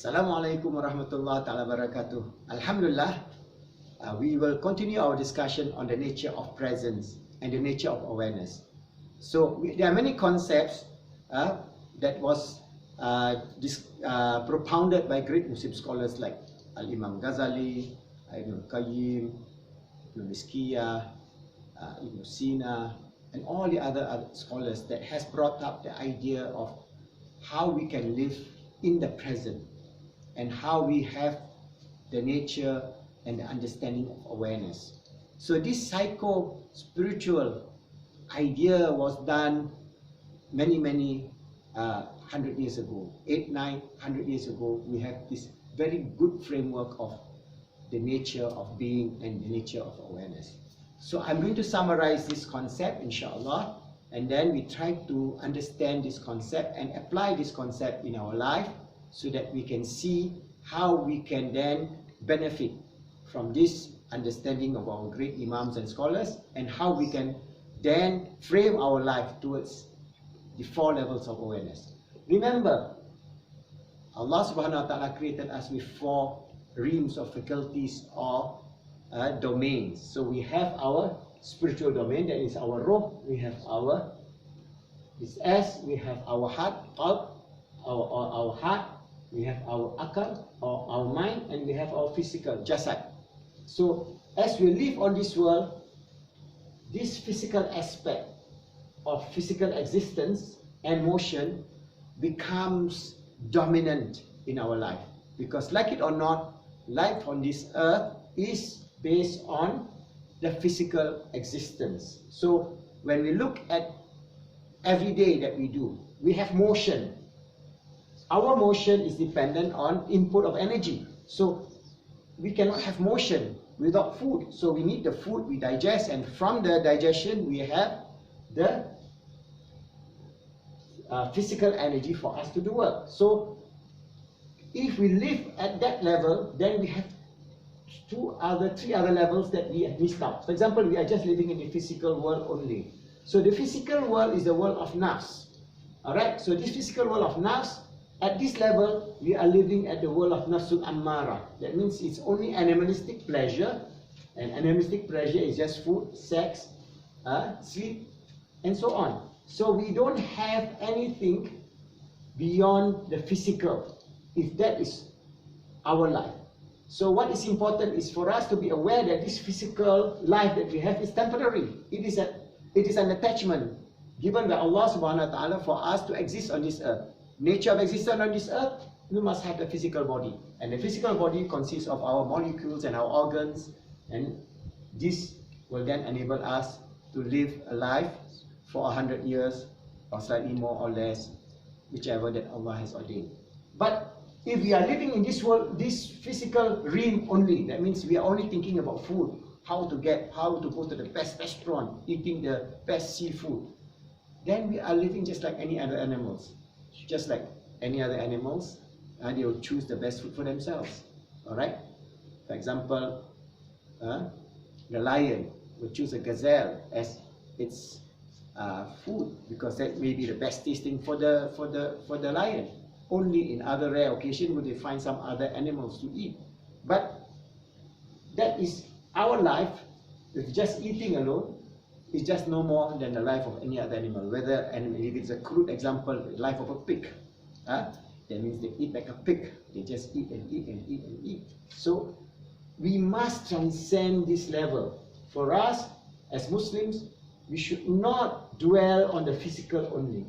Assalamualaikum warahmatullahi ta'ala wabarakatuh. Alhamdulillah, we will continue our discussion on the nature of presence and the nature of awareness. So there are many concepts that was propounded by great Muslim scholars like Al-Imam Ghazali, Ibn Qayyim, Ibn Miskiyah, Ibn Sina, and all the other scholars that has brought up the idea of how we can live in the present and how we have the nature and the understanding of awareness. So this psycho-spiritual idea was done many 100 years ago, 800-900 years ago. We have this very good framework of the nature of being and the nature of awareness. So I'm going to summarize this concept, inshallah, and then we try to understand this concept and apply this concept in our life so that we can see how we can then benefit from this understanding of our great imams and scholars, and how we can then frame our life towards the 4 levels of awareness. Remember, Allah subhanahu wa ta'ala created us with 4 realms of faculties or domains. So we have our spiritual domain, that is our ruh, we have our S, we have our heart, our heart, we have our akal, or our mind, and we have our physical, jasad. So as we live on this world, this physical aspect of physical existence and motion becomes dominant in our life, because like it or not, life on this earth is based on the physical existence. So when we look at every day that we do, we have motion. Our motion is dependent on input of energy. So we cannot have motion without food. So we need the food, we digest, and from the digestion we have the physical energy for us to do work. So if we live at that level, then we have 3 other levels that we have missed out. For example, we are just living in the physical world only. So the physical world is the world of nafs. Alright, so this physical world of nafs, at this level, we are living at the world of nafsul ammara. That means it's only animalistic pleasure, and animalistic pleasure is just food, sex, sleep, and so on. So we don't have anything beyond the physical, if that is our life. So what is important is for us to be aware that this physical life that we have is temporary. It is an attachment given by Allah subhanahu wa ta'ala for us to exist on this earth. Nature of existence on this earth, we must have a physical body, and the physical body consists of our molecules and our organs, and this will then enable us to live a life for 100 years or slightly more or less, whichever that Allah has ordained. But if we are living in this world, this physical realm only, that means we are only thinking about food, how to go to the best restaurant, eating the best seafood, then we are living just like any other animals. Just like any other animals, they will choose the best food for themselves. Alright? For example, the lion will choose a gazelle as its food, because that may be the best tasting for the lion. Only in other rare occasions will they find some other animals to eat. But that is our life. With just eating alone, is just no more than the life of any other animal. Whether, and if it's a crude example, the life of a pig, that means they eat like a pig. They just eat and eat and eat and eat. So we must transcend this level. For us as Muslims, we should not dwell on the physical only,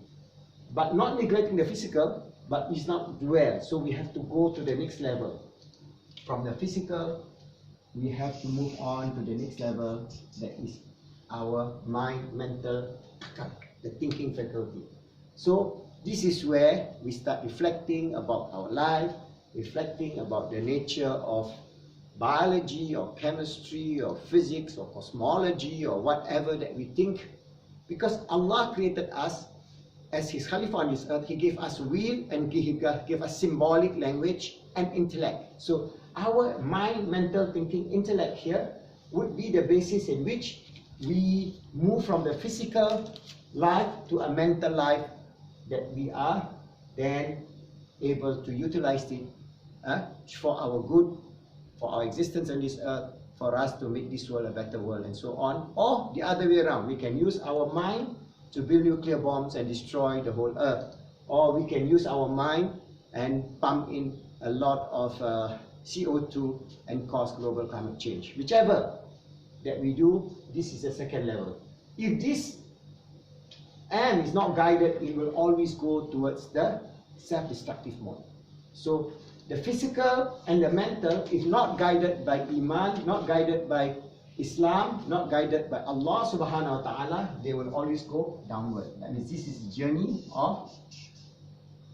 but not neglecting the physical, but it's not dwell. So we have to go to the next level. From the physical, we have to move on to the next level, that is our mind, mental, the thinking faculty. So this is where we start reflecting about our life, reflecting about the nature of biology or chemistry or physics or cosmology or whatever that we think. Because Allah created us as His Khalifa on this earth. He gave us will, and He gave us symbolic language and intellect. So our mind, mental, thinking, intellect here would be the basis in which we move from the physical life to a mental life, that we are then able to utilize it for our good, for our existence on this earth, for us to make this world a better world, and so on. Or the other way around, we can use our mind to build nuclear bombs and destroy the whole earth. Or we can use our mind and pump in a lot of CO2 and cause global climate change. Whichever that we do, this is the second level. If this M is not guided, it will always go towards the self-destructive mode. So the physical and the mental, if not guided by Iman, not guided by Islam, not guided by Allah subhanahu wa ta'ala, they will always go downward. That means this is the journey of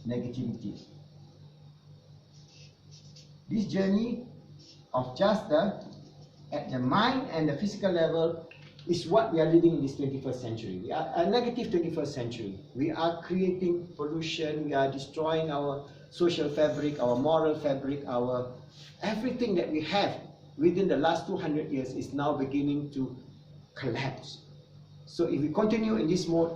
negativity. This journey of just at the mind and the physical level is what we are living in this 21st century. We are a negative 21st century. We are creating pollution, we are destroying our social fabric, our moral fabric, our everything that we have within the last 200 years is now beginning to collapse. So if we continue in this mode,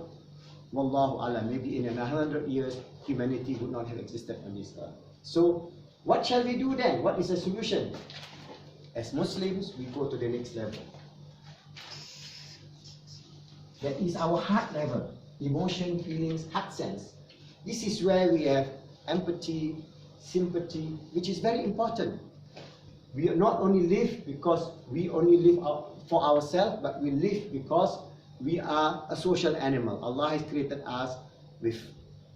wallahu alam, maybe in 100 years, humanity would not have existed on this earth. So what shall we do then? What is the solution? As Muslims, we go to the next level. That is our heart level, emotion, feelings, heart sense. This is where we have empathy, sympathy, which is very important. We not only live because we only live for ourselves, but we live because we are a social animal. Allah has created us with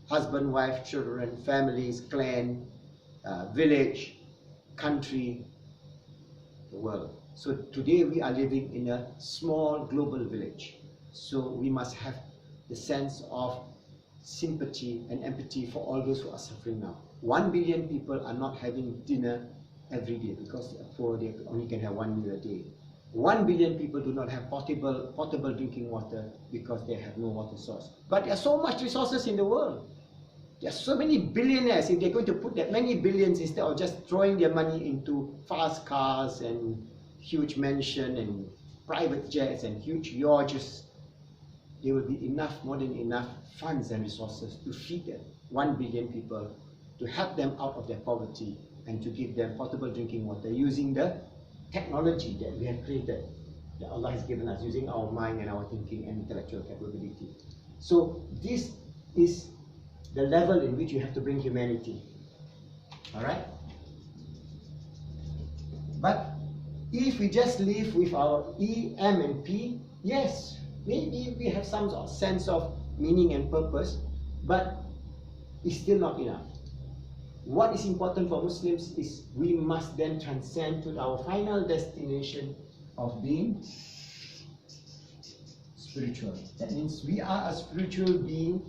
husband, wife, children, families, clan, village, country, the world. So today we are living in a small global village. So we must have the sense of sympathy and empathy for all those who are suffering now. 1 billion people are not having dinner every day because they are poor, they only can have 1 meal a day. 1 billion people do not have potable drinking water because they have no water source. But there are so much resources in the world. There are so many billionaires. If they're going to put that many billions instead of just throwing their money into fast cars and huge mansion and private jets and huge yachts, there will be enough, more than enough funds and resources to feed them, 1 billion people, to help them out of their poverty and to give them potable drinking water using the technology that we have created, that Allah has given us, using our mind and our thinking and intellectual capability. So this is the level in which you have to bring humanity. Alright? But if we just live with our E, M and P, yes, maybe we have some sort of sense of meaning and purpose, but it's still not enough. What is important for Muslims is we must then transcend to our final destination of being spiritual. That means we are a spiritual being,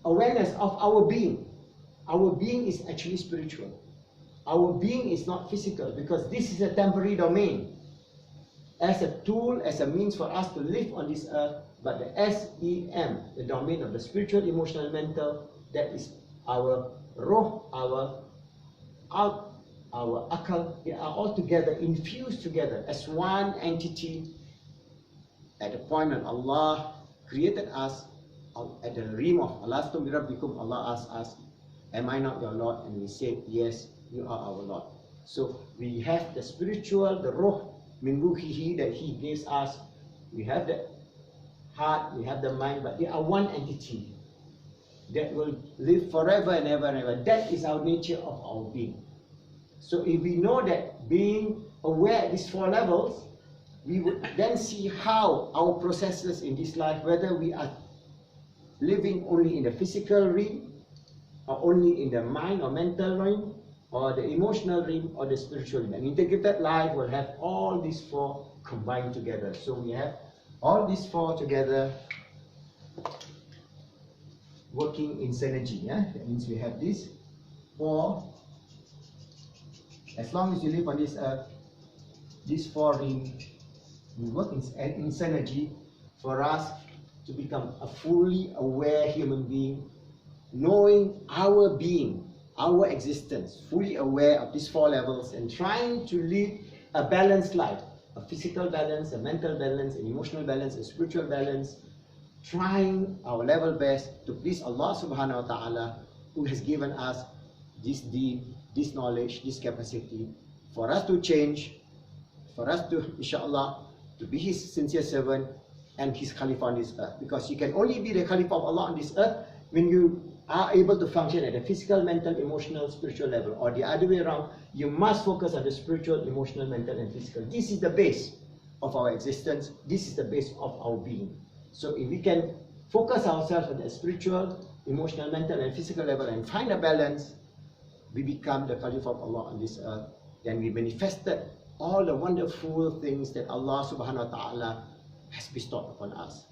awareness of our being. Our being is actually spiritual. Our being is not physical because this is a temporary domain. As a tool, as a means for us to live on this earth, but the S.E.M., the domain of the spiritual, emotional, mental, that is our roh, our akal, they are all together, infused together as one entity. At the point when Allah created us, at the realm of Allah, Allah asked us, am I not your Lord? And we said, yes, you are our Lord. So we have the spiritual, the roh, min ruhihi, that He gives us. We have the heart, we have the mind, but they are one entity that will live forever and ever and ever. That is our nature of our being. So if we know that being aware at these 4 levels, we would then see how our processes in this life, whether we are living only in the physical realm, or only in the mind or mental realm, or the emotional realm, or the spiritual realm. An integrated life will have all these 4 combined together. So we have all these 4 together working in synergy. Yeah? That means we have these 4. As long as you live on this earth, these 4 realms will work in synergy for us to become a fully aware human being, knowing our being, our existence, fully aware of these 4 levels and trying to live a balanced life, a physical balance, a mental balance, an emotional balance, a spiritual balance, trying our level best to please Allah subhanahu wa ta'ala, who has given us this deen, this knowledge, this capacity, for us to change, for us to, inshallah, to be His sincere servant and His Khalifa on this earth. Because you can only be the Khalifa of Allah on this earth when you are able to function at a physical, mental, emotional, spiritual level, or the other way around. You must focus on the spiritual, emotional, mental, and physical. This is the base of our existence. This is the base of our being. So if we can focus ourselves on the spiritual, emotional, mental, and physical level and find a balance, we become the Khalifa of Allah on this earth. Then we manifested all the wonderful things that Allah subhanahu wa ta'ala has bestowed upon us.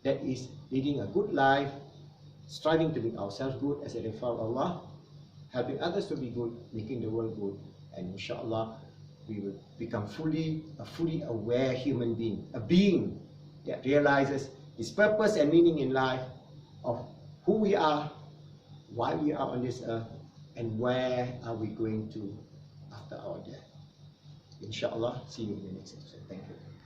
That is leading a good life, striving to make ourselves good as a Khalifa of Allah, helping others to be good, making the world good, and inshallah we will become a fully aware human being, a being that realizes its purpose and meaning in life, of who we are, why we are on this earth, and where are we going to after our death. Inshallah, see you in the next episode. Thank you.